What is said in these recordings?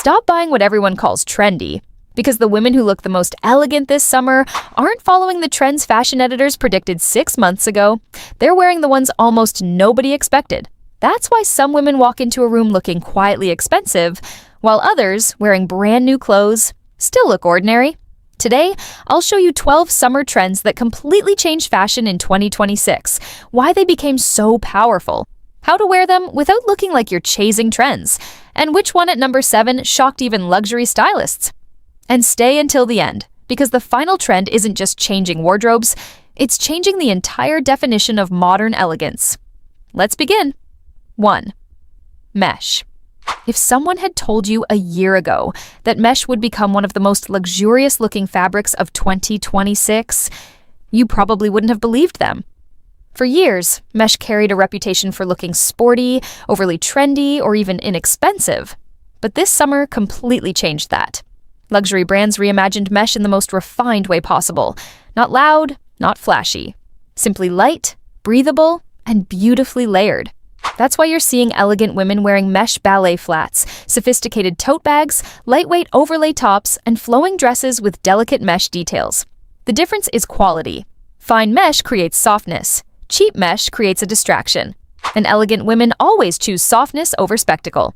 Stop buying what everyone calls trendy, because the women who look the most elegant this summer aren't following the trends fashion editors predicted 6 months ago. They're wearing the ones almost nobody expected. That's why some women walk into a room looking quietly expensive, while others, wearing brand new clothes, still look ordinary. Today, I'll show you 12 summer trends that completely changed fashion in 2026, why they became so powerful, how to wear them without looking like you're chasing trends, and which one at number 7 shocked even luxury stylists. And stay until the end, because the final trend isn't just changing wardrobes, it's changing the entire definition of modern elegance. Let's begin. 1. Mesh. If someone had told you a year ago that mesh would become one of the most luxurious-looking fabrics of 2026, you probably wouldn't have believed them. For years, mesh carried a reputation for looking sporty, overly trendy, or even inexpensive. But this summer completely changed that. Luxury brands reimagined mesh in the most refined way possible. Not loud, not flashy. Simply light, breathable, and beautifully layered. That's why you're seeing elegant women wearing mesh ballet flats, sophisticated tote bags, lightweight overlay tops, and flowing dresses with delicate mesh details. The difference is quality. Fine mesh creates softness. Cheap mesh creates a distraction. And elegant women always choose softness over spectacle.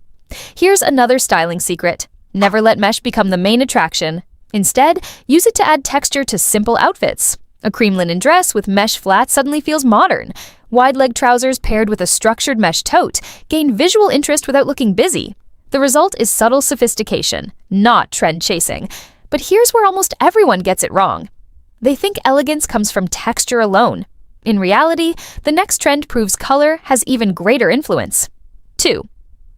Here's another styling secret. Never let mesh become the main attraction. Instead, use it to add texture to simple outfits. A cream linen dress with mesh flats suddenly feels modern. Wide leg trousers paired with a structured mesh tote gain visual interest without looking busy. The result is subtle sophistication, not trend chasing. But here's where almost everyone gets it wrong. They think elegance comes from texture alone. In reality, the next trend proves color has even greater influence. 2.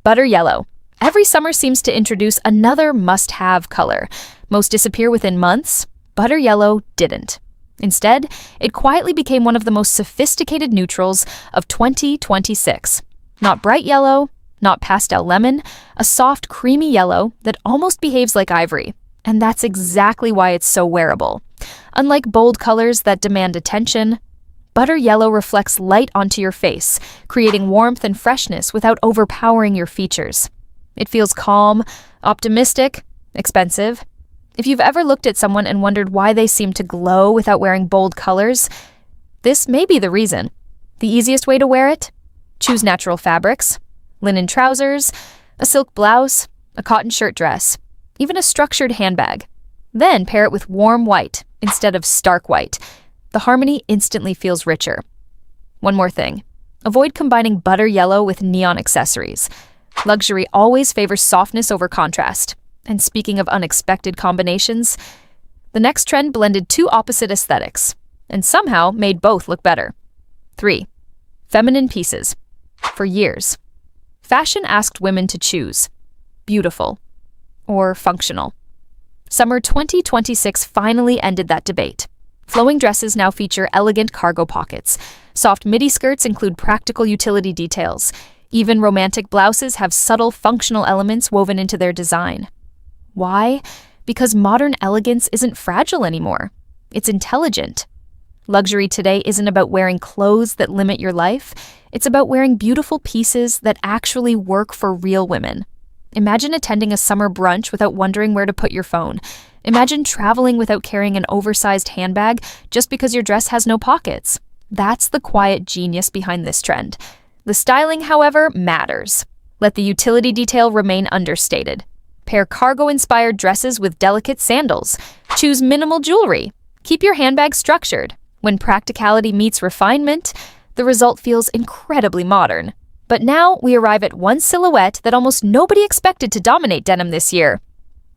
Butter yellow. Every summer seems to introduce another must-have color. Most disappear within months. Butter yellow didn't. Instead, it quietly became one of the most sophisticated neutrals of 2026. Not bright yellow, not pastel lemon, a soft, creamy yellow that almost behaves like ivory. And that's exactly why it's so wearable. Unlike bold colors that demand attention, butter yellow reflects light onto your face, creating warmth and freshness without overpowering your features. It feels calm, optimistic, expensive. If you've ever looked at someone and wondered why they seem to glow without wearing bold colors, this may be the reason. The easiest way to wear it? Choose natural fabrics, linen trousers, a silk blouse, a cotton shirt dress, even a structured handbag. Then pair it with warm white instead of stark white. The harmony instantly feels richer. One more thing. Avoid combining butter yellow with neon accessories. Luxury always favors softness over contrast. And speaking of unexpected combinations, the next trend blended two opposite aesthetics, and somehow made both look better. 3. Feminine pieces. For years, fashion asked women to choose beautiful or functional. Summer 2026 finally ended that debate. Flowing dresses now feature elegant cargo pockets. Soft midi skirts include practical utility details. Even romantic blouses have subtle functional elements woven into their design. Why? Because modern elegance isn't fragile anymore. It's intelligent. Luxury today isn't about wearing clothes that limit your life. It's about wearing beautiful pieces that actually work for real women. Imagine attending a summer brunch without wondering where to put your phone. Imagine traveling without carrying an oversized handbag just because your dress has no pockets. That's the quiet genius behind this trend. The styling, however, matters. Let the utility detail remain understated. Pair cargo-inspired dresses with delicate sandals. Choose minimal jewelry. Keep your handbag structured. When practicality meets refinement, the result feels incredibly modern. But now we arrive at one silhouette that almost nobody expected to dominate denim this year.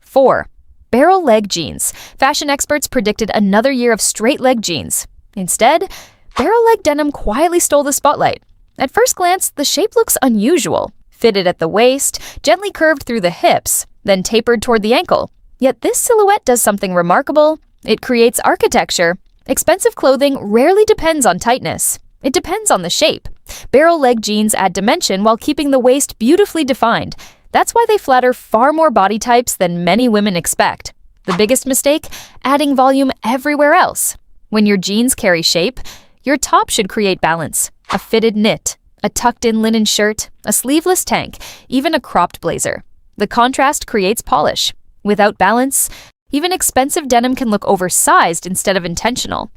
4. Barrel leg jeans. Fashion experts predicted another year of straight leg jeans. Instead, barrel leg denim quietly stole the spotlight. At first glance, the shape looks unusual. Fitted at the waist, gently curved through the hips, then tapered toward the ankle. Yet this silhouette does something remarkable. It creates architecture. Expensive clothing rarely depends on tightness. It depends on the shape. Barrel leg jeans add dimension while keeping the waist beautifully defined. That's why they flatter far more body types than many women expect. The biggest mistake? Adding volume everywhere else. When your jeans carry shape, your top should create balance. A fitted knit, a tucked-in linen shirt, a sleeveless tank, even a cropped blazer. The contrast creates polish. Without balance, even expensive denim can look oversized instead of intentional.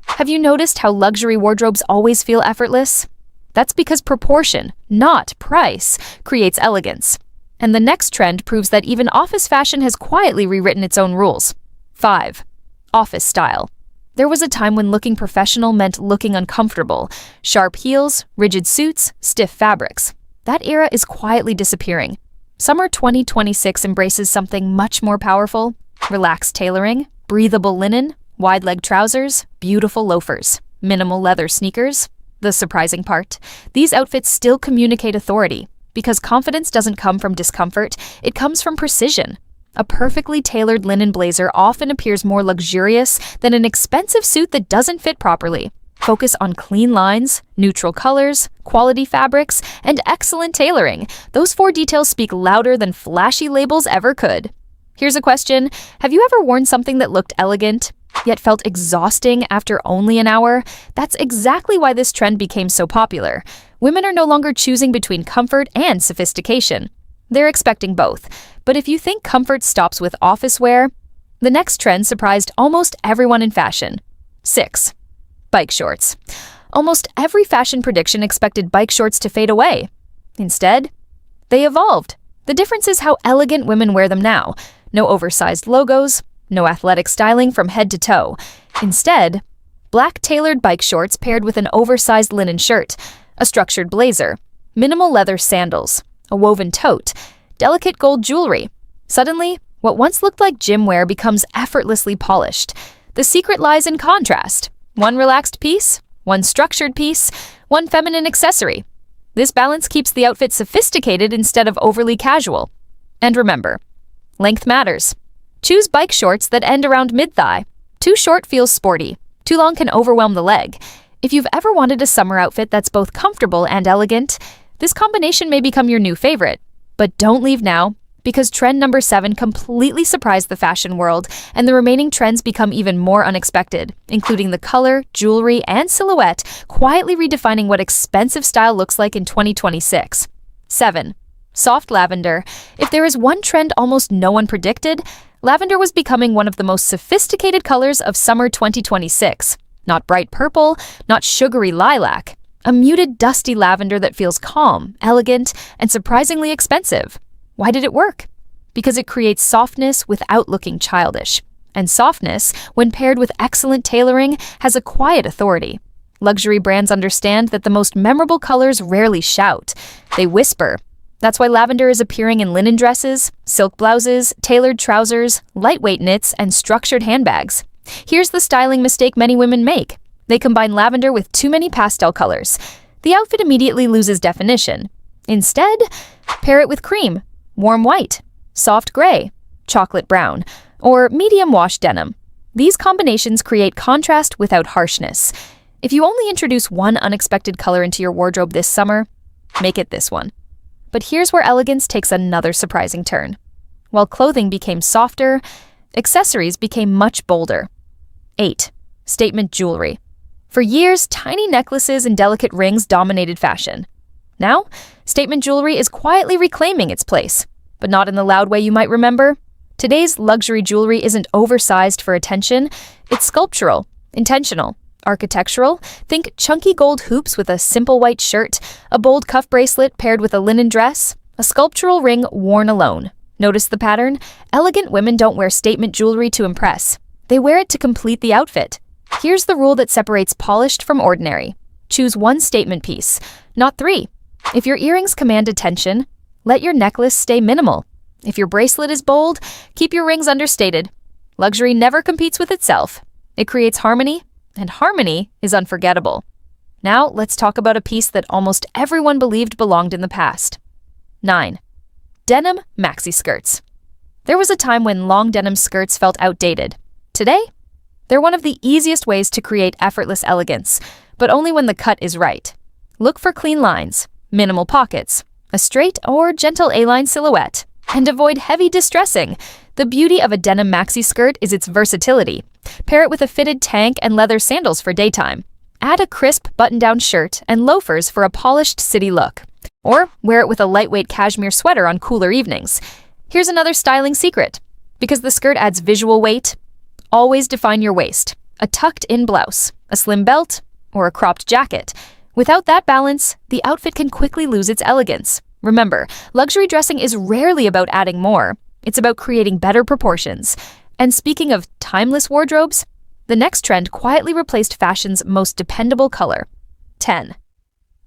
Have you noticed how luxury wardrobes always feel effortless? That's because proportion, not price, creates elegance. And the next trend proves that even office fashion has quietly rewritten its own rules. 5. Office style. There was a time when looking professional meant looking uncomfortable. Sharp heels, rigid suits, stiff fabrics. That era is quietly disappearing. Summer 2026 embraces something much more powerful: relaxed tailoring, breathable linen, wide-leg trousers, beautiful loafers, minimal leather sneakers. The surprising part: these outfits still communicate authority, because confidence doesn't come from discomfort, it comes from precision. A perfectly tailored linen blazer often appears more luxurious than an expensive suit that doesn't fit properly. Focus on clean lines, neutral colors, quality fabrics, and excellent tailoring. Those 4 details speak louder than flashy labels ever could. Here's a question: have you ever worn something that looked elegant, yet felt exhausting after only an hour? That's exactly why this trend became so popular. Women are no longer choosing between comfort and sophistication. They're expecting both. But if you think comfort stops with office wear, the next trend surprised almost everyone in fashion. 6. Bike shorts. Almost every fashion prediction expected bike shorts to fade away. Instead, they evolved. The difference is how elegant women wear them now. No oversized logos, no athletic styling from head to toe. Instead, black tailored bike shorts paired with an oversized linen shirt, a structured blazer, minimal leather sandals, a woven tote, delicate gold jewelry. Suddenly, what once looked like gym wear becomes effortlessly polished. The secret lies in contrast. One relaxed piece, one structured piece, one feminine accessory. This balance keeps the outfit sophisticated instead of overly casual. And remember, length matters. Choose bike shorts that end around mid-thigh. Too short feels sporty. Too long can overwhelm the leg. If you've ever wanted a summer outfit that's both comfortable and elegant, this combination may become your new favorite. But don't leave now, because trend number 7 completely surprised the fashion world, and the remaining trends become even more unexpected, including the color, jewelry, and silhouette, quietly redefining what expensive style looks like in 2026. 7. Soft lavender. If there is one trend almost no one predicted, lavender was becoming one of the most sophisticated colors of summer 2026. Not bright purple, not sugary lilac. A muted, dusty lavender that feels calm, elegant, and surprisingly expensive. Why did it work? Because it creates softness without looking childish. And softness, when paired with excellent tailoring, has a quiet authority. Luxury brands understand that the most memorable colors rarely shout. They whisper. That's why lavender is appearing in linen dresses, silk blouses, tailored trousers, lightweight knits, and structured handbags. Here's the styling mistake many women make. They combine lavender with too many pastel colors. The outfit immediately loses definition. Instead, pair it with cream, warm white, soft gray, chocolate brown, or medium wash denim. These combinations create contrast without harshness. If you only introduce one unexpected color into your wardrobe this summer, make it this one. But here's where elegance takes another surprising turn. While clothing became softer, accessories became much bolder. 8. Statement jewelry. For years, tiny necklaces and delicate rings dominated fashion. Now, statement jewelry is quietly reclaiming its place, but not in the loud way you might remember. Today's luxury jewelry isn't oversized for attention, it's sculptural, intentional, architectural. Think chunky gold hoops with a simple white shirt, a bold cuff bracelet paired with a linen dress, a sculptural ring worn alone. Notice the pattern? Elegant women don't wear statement jewelry to impress. They wear it to complete the outfit. Here's the rule that separates polished from ordinary. Choose one statement piece, not 3. If your earrings command attention, let your necklace stay minimal. If your bracelet is bold, keep your rings understated. Luxury never competes with itself. It creates harmony, and harmony is unforgettable. Now, let's talk about a piece that almost everyone believed belonged in the past. 9. Denim maxi skirts. There was a time when long denim skirts felt outdated. Today, they're one of the easiest ways to create effortless elegance, but only when the cut is right. Look for clean lines, minimal pockets, a straight or gentle A-line silhouette, and avoid heavy distressing. The beauty of a denim maxi skirt is its versatility. Pair it with a fitted tank and leather sandals for daytime. Add a crisp button-down shirt and loafers for a polished city look. Or wear it with a lightweight cashmere sweater on cooler evenings. Here's another styling secret. Because the skirt adds visual weight, always define your waist. A tucked-in blouse, a slim belt, or a cropped jacket. Without that balance, the outfit can quickly lose its elegance. Remember, luxury dressing is rarely about adding more. It's about creating better proportions. And speaking of timeless wardrobes, the next trend quietly replaced fashion's most dependable color. 10.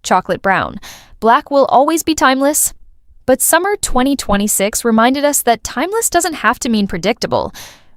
Chocolate brown. Black will always be timeless, but summer 2026 reminded us that timeless doesn't have to mean predictable.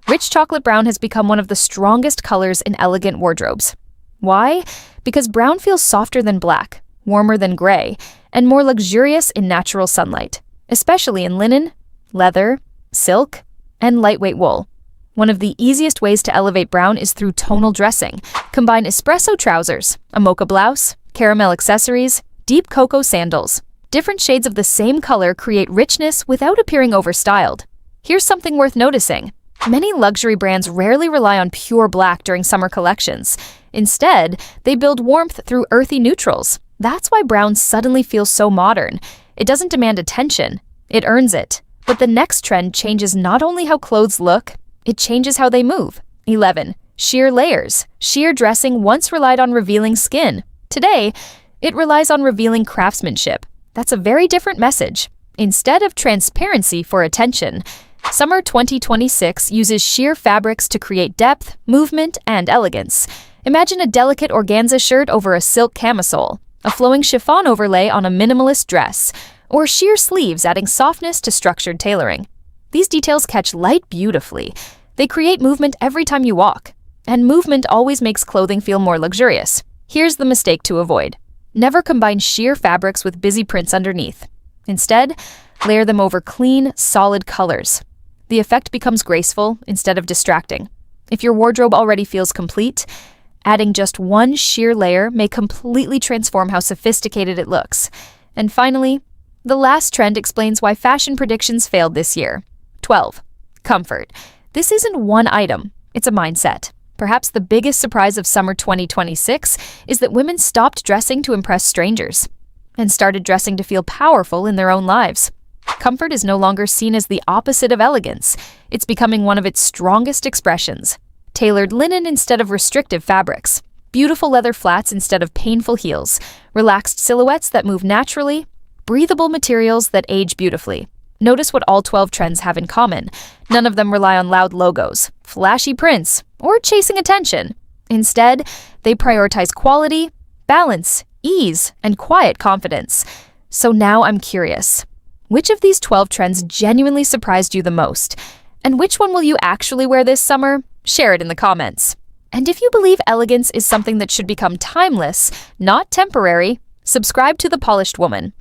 Rich chocolate brown has become one of the strongest colors in elegant wardrobes. Why? Because brown feels softer than black, warmer than gray, and more luxurious in natural sunlight, especially in linen, leather, silk, and lightweight wool. One of the easiest ways to elevate brown is through tonal dressing. Combine espresso trousers, a mocha blouse, caramel accessories, deep cocoa sandals. Different shades of the same color create richness without appearing overstyled. Here's something worth noticing. Many luxury brands rarely rely on pure black during summer collections. Instead, they build warmth through earthy neutrals. That's why brown suddenly feels so modern. It doesn't demand attention, it earns it. But the next trend changes not only how clothes look, it changes how they move. 11. Sheer layers. Sheer dressing once relied on revealing skin. Today, it relies on revealing craftsmanship. That's a very different message. Instead of transparency for attention, summer 2026 uses sheer fabrics to create depth, movement, and elegance. Imagine a delicate organza shirt over a silk camisole, a flowing chiffon overlay on a minimalist dress, or sheer sleeves adding softness to structured tailoring. These details catch light beautifully. They create movement every time you walk, and movement always makes clothing feel more luxurious. Here's the mistake to avoid. Never combine sheer fabrics with busy prints underneath. Instead, layer them over clean, solid colors. The effect becomes graceful instead of distracting. If your wardrobe already feels complete, adding just one sheer layer may completely transform how sophisticated it looks. And finally, the last trend explains why fashion predictions failed this year. 12. Comfort. This isn't one item, it's a mindset. Perhaps the biggest surprise of summer 2026 is that women stopped dressing to impress strangers and started dressing to feel powerful in their own lives. Comfort is no longer seen as the opposite of elegance. It's becoming one of its strongest expressions. Tailored linen instead of restrictive fabrics, beautiful leather flats instead of painful heels, relaxed silhouettes that move naturally, breathable materials that age beautifully. Notice what all 12 trends have in common. None of them rely on loud logos, flashy prints, or chasing attention. Instead, they prioritize quality, balance, ease, and quiet confidence. So now I'm curious. Which of these 12 trends genuinely surprised you the most? And which one will you actually wear this summer? Share it in the comments. And if you believe elegance is something that should become timeless, not temporary, subscribe to The Polished Woman.